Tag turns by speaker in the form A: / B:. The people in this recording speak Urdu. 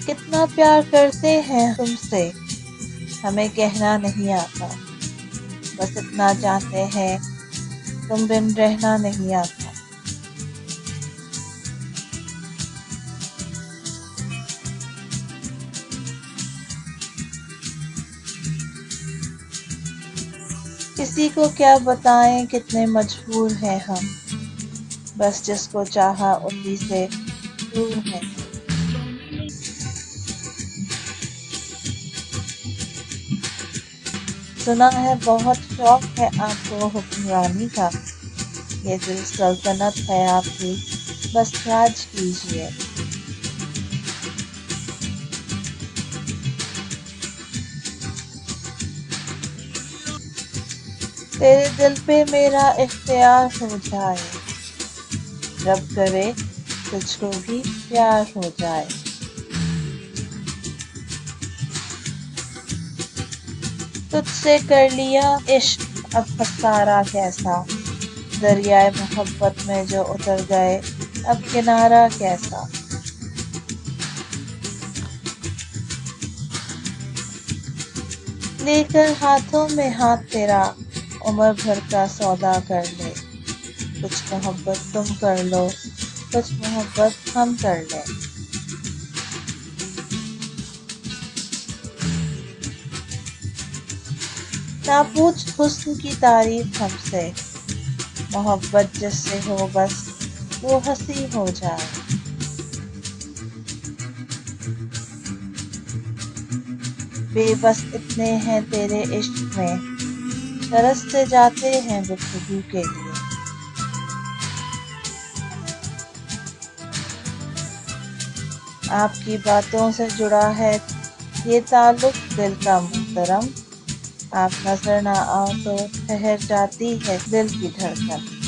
A: کتنا پیار کرتے ہیں تم سے ہمیں کہنا نہیں آتا، بس اتنا جانتے ہیں تم بن رہنا نہیں آتا۔ کسی کو کیا بتائیں کتنے مجبور ہیں ہم، بس جس کو چاہا اسی سے دور ہیں۔ سنا ہے بہت شوق ہے آپ کو حکمرانی کا، یہ دل سلطنت ہے آپ کی، بس راج کیجیے۔ تیرے دل پہ میرا اختیار ہو جائے، رب کرے تجھ کو بھی پیار ہو جائے۔ تجھ سے کر لیا عشق اب خسارہ کیسا، دریائے محبت میں جو اتر گئے اب کنارہ کیسا۔ لے کر ہاتھوں میں ہاتھ تیرا عمر بھر کا سودا کر لے، کچھ محبت تم کر لو کچھ محبت ہم کر لیں۔ نہ پوچھ حسن کی تعریف ہم سے، محبت جس سے ہو بس وہ ہنسی ہو جائے۔ بے بس اتنے ہیں تیرے عشق میں، ترستے جاتے ہیں گفتگو کے لیے۔ آپ کی باتوں سے جڑا ہے یہ تعلق دل کا محترم، آپ نظر نہ آؤ تو ٹھہر جاتی ہے دل کی دھڑکن۔